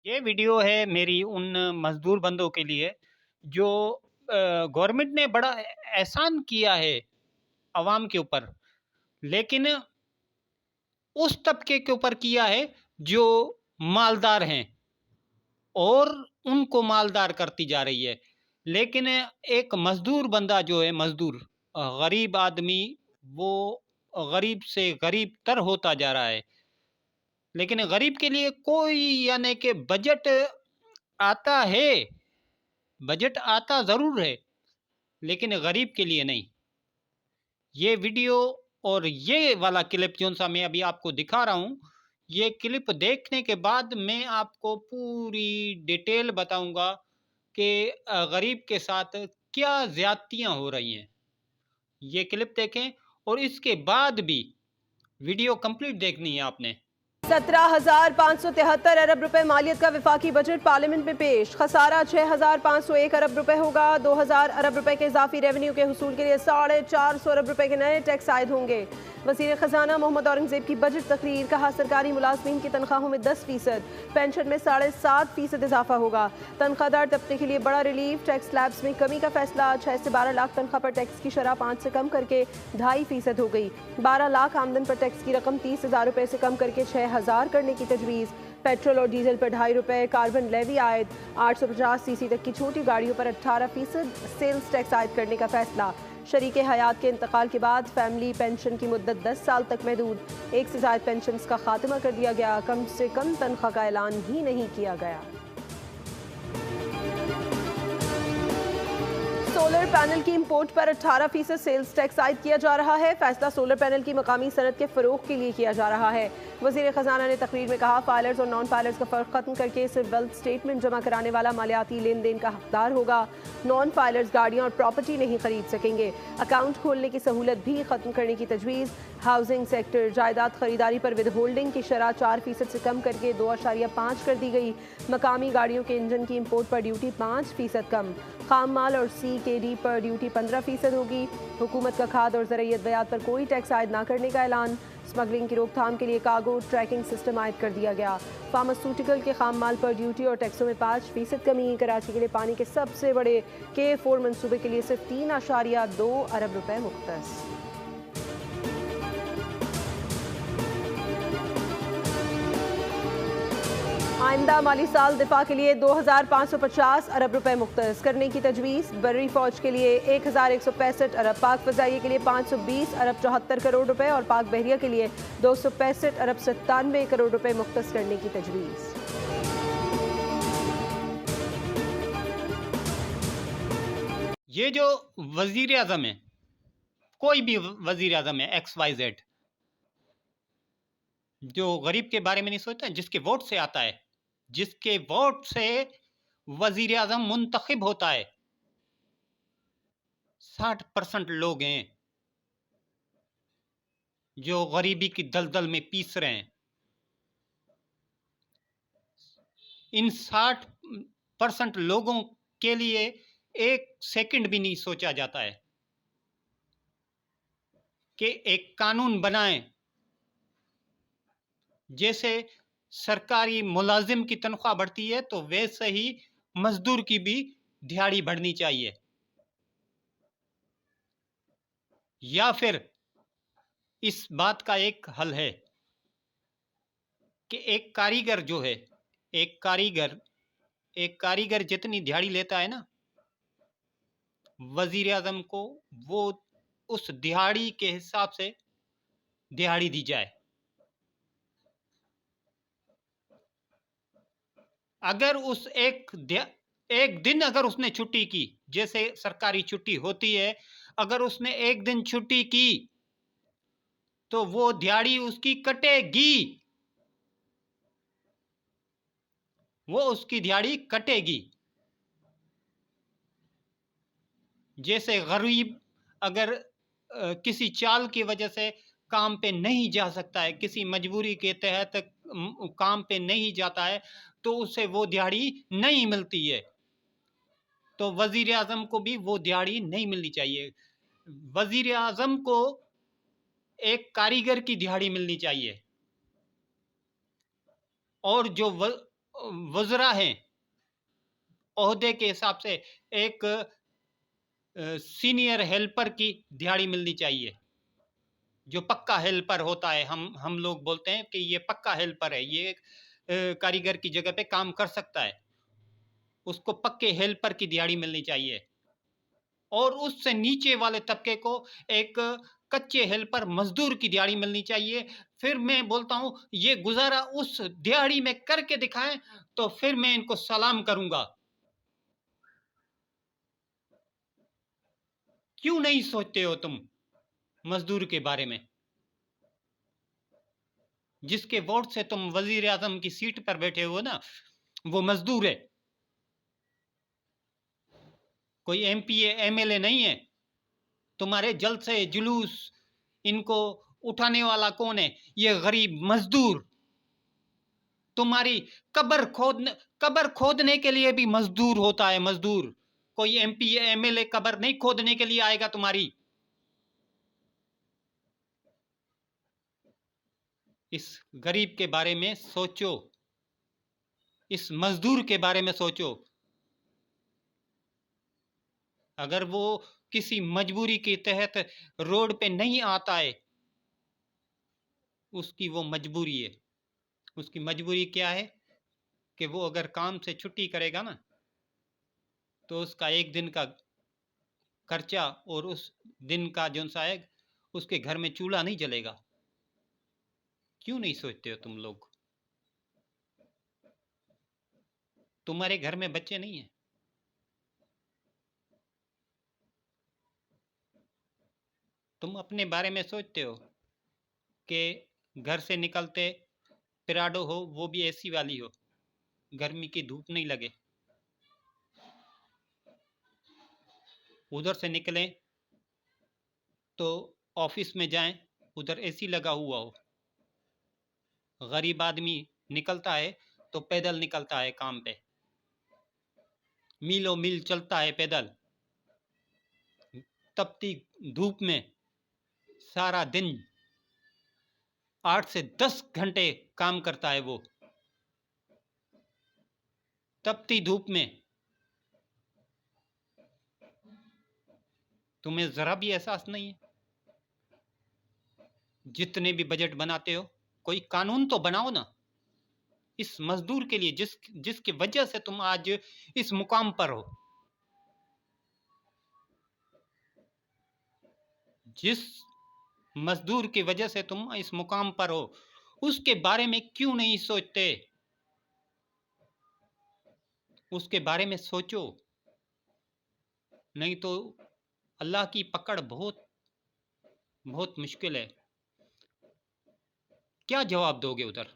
ये वीडियो है मेरी उन मज़दूर बंदों के लिए जो गवर्नमेंट ने बड़ा एहसान किया है अवाम के ऊपर, लेकिन उस तबके के ऊपर किया है जो मालदार हैं और उनको मालदार करती जा रही है। लेकिन एक मज़दूर बंदा जो है मज़दूर गरीब आदमी, वो गरीब से गरीब तर होता जा रहा है। लेकिन गरीब के लिए कोई यानी कि आता है, बजट आता ज़रूर है, लेकिन गरीब के लिए नहीं। ये वीडियो और ये वाला क्लिप जौन-सा मैं अभी आपको दिखा रहा हूँ, ये क्लिप देखने के बाद मैं आपको पूरी डिटेल बताऊँगा कि गरीब के साथ क्या ज़्यादतियाँ हो रही हैं। ये क्लिप देखें और इसके बाद भी वीडियो कंप्लीट देखनी है आपने। 17,573 अरब रुपए मालियत का विफाकी बजट पार्लियामेंट में पेश। खसारा 6,501 अरब रुपए होगा। 2,000 अरब रुपए के इजाफी रेवेन्यू के हुसूल के लिए 450 अरब रुपए के नए टैक्स आयद होंगे। वजीर खजाना मोहम्मद औरंगजेब की बजट तकरीर। कहा, सरकारी मुलाजमीन की तनख्वाहों में 10%, पेंशन में 7.5% इजाफा होगा। तनख्वाहदार तबके के लिए बड़ा रिलीफ। टैक्स स्लैब्स में कमी का फैसला। 6 से 12 लाख तनख्वाह पर टैक्स की शरह 5 से कम करके 2.5% हो गई। 12 लाख आमदन पर टैक्स की रकम 30,000 रुपए से कम करके 6,000 करने की तजवीज़। पेट्रोल और डीजल पर 2.5 रुपए कार्बन लेवी आयद। 850 सीसी तक की छोटी गाड़ियों पर 18% सेल्स टैक्स आयद करने का फैसला। शरीके हयात के इंतकाल के बाद फैमिली पेंशन की मुद्दत 10 साल तक महदूद। 1 से ज़ायद पेंशन का खात्मा कर दिया गया। कम से कम तनख्वाह का ऐलान ही नहीं किया गया। सोलर पैनल की इंपोर्ट पर 18% सेल्स टैक्स आयद किया जा रहा है। फैसला सोलर पैनल की मकामी सनत के फरोग के लिए किया जा रहा है। वजीर खजाना ने तकरीर में कहा, फाइलर्स और नॉन फाइलर्स का फर्क खत्म करके सिर्फ वेल्थ स्टेटमेंट जमा कराने वाला मालियाती लेन देन का हकदार होगा। नॉन फाइलर्स गाड़ियां और प्रॉपर्टी नहीं खरीद सकेंगे। अकाउंट खोलने की सहूलत भी खत्म करने की तजवीज़। हाउसिंग सेक्टर जायदाद खरीदारी पर विद होल्डिंग की शरह 4% से कम करके 2.5 कर दी गई। मकामी गाड़ियों के इंजन की इंपोर्ट पर ड्यूटी 5% कम। खाम माल और CKD पर ड्यूटी 15% होगी। हुकूमत का खाद और ज़राअत बयात पर कोई टैक्स आयद न करने का ऐलान। स्मगलिंग की रोकथाम के लिए कार्गो ट्रैकिंग सिस्टम आयद कर दिया गया। फार्मास्यूटिकल के खाम माल पर ड्यूटी और टैक्सों में 5% कमी। कराची के लिए पानी के सबसे बड़े K4 मनसूबे के लिए सिर्फ 3.2 अरब रुपए मुख्तस। आइंदा माली साल दिफा के लिए 2,550 अरब रुपए मुख्तस करने की तजवीज़। बर्री फौज के लिए 1,165 अरब, पाक फ़ज़ाइया के लिए 520 अरब 74 करोड़ रुपए और पाक बहरिया के लिए 265 अरब 97 करोड़ रुपए मुख्तस करने की तजवीज़। ये जो वज़ीर आज़म है, कोई भी वज़ीर आज़म है XYZ, जो गरीब के बारे में नहीं सोचता, जिसके वोट से आता है, जिसके वोट से वज़ीर आज़म मुंतखब होता है, 60% लोग हैं जो गरीबी की दलदल में पीस रहे हैं। इन 60% लोगों के लिए एक सेकंड भी नहीं सोचा जाता है कि एक कानून बनाएं जैसे सरकारी मुलाजिम की तनख्वाह बढ़ती है तो वैसे ही मजदूर की भी दिहाड़ी बढ़नी चाहिए। या फिर इस बात का एक हल है कि एक कारीगर जो है, एक कारीगर जितनी दिहाड़ी लेता है ना, वजीर आजम को वो उस दिहाड़ी के हिसाब से दिहाड़ी दी जाए। अगर उस एक दिन अगर उसने छुट्टी की, जैसे सरकारी छुट्टी होती है, अगर उसने एक दिन छुट्टी की तो वो दिहाड़ी उसकी कटेगी, वो उसकी दिहाड़ी कटेगी। जैसे गरीब अगर किसी चाल की वजह से काम पे नहीं जा सकता है, किसी मजबूरी के तहत काम पे नहीं जाता है, तो उसे वो दिहाड़ी नहीं मिलती है, तो वजीर आजम को भी वो दिहाड़ी नहीं मिलनी चाहिए। वजीर आजम को एक कारीगर की दिहाड़ी मिलनी चाहिए, और वज़रा हैं, ओहदे के हिसाब से एक सीनियर हेल्पर की दिहाड़ी मिलनी चाहिए। जो पक्का हेल्पर होता है, हम लोग बोलते हैं कि ये पक्का हेल्पर है, ये कारीगर की जगह पे काम कर सकता है, उसको पक्के हेल्पर की दिहाड़ी मिलनी चाहिए। और उससे नीचे वाले तबके को एक कच्चे हेल्पर मजदूर की दिहाड़ी मिलनी चाहिए। फिर मैं बोलता हूं ये गुजारा उस दिहाड़ी में करके दिखाएं तो फिर मैं इनको सलाम करूंगा। क्यों नहीं सोचते हो तुम मजदूर के बारे में? जिसके वोट से तुम वजीर आजम की सीट पर बैठे हो ना, वो मजदूर है, कोई एमपी एमएलए नहीं है। तुम्हारे जलसे जुलूस इनको उठाने वाला कौन है? ये गरीब मजदूर। तुम्हारी कब्र खोदने के लिए भी मजदूर होता है, मजदूर। कोई एमपी एमएलए कब्र नहीं खोदने के लिए आएगा तुम्हारी। इस गरीब के बारे में सोचो, इस मजदूर के बारे में सोचो। अगर वो किसी मजबूरी के तहत रोड पे नहीं आता है, उसकी वो मजबूरी है। उसकी मजबूरी क्या है कि वो अगर काम से छुट्टी करेगा ना, तो उसका एक दिन का खर्चा और उस दिन का जो सा है, उसके घर में चूल्हा नहीं जलेगा। क्यों नहीं सोचते हो तुम लोग? तुम्हारे घर में बच्चे नहीं हैं? तुम अपने बारे में सोचते हो कि घर से निकलते पिराडो हो, वो भी एसी वाली हो, गर्मी की धूप नहीं लगे। उधर से निकलें तो ऑफिस में जाएं, उधर एसी लगा हुआ हो। गरीब आदमी निकलता है तो पैदल निकलता है काम पे, मीलों मील चलता है पैदल, तपती धूप में सारा दिन 8 से 10 घंटे काम करता है वो, तपती धूप में। तुम्हें जरा भी एहसास नहीं है? जितने भी बजट बनाते हो, कोई कानून तो बनाओ ना इस मजदूर के लिए, जिसकी वजह से तुम आज इस मुकाम पर हो। जिस मजदूर की वजह से तुम इस मुकाम पर हो, उसके बारे में क्यों नहीं सोचते? उसके बारे में सोचो, नहीं तो अल्लाह की पकड़ बहुत बहुत मुश्किल है। क्या जवाब दोगे उधर?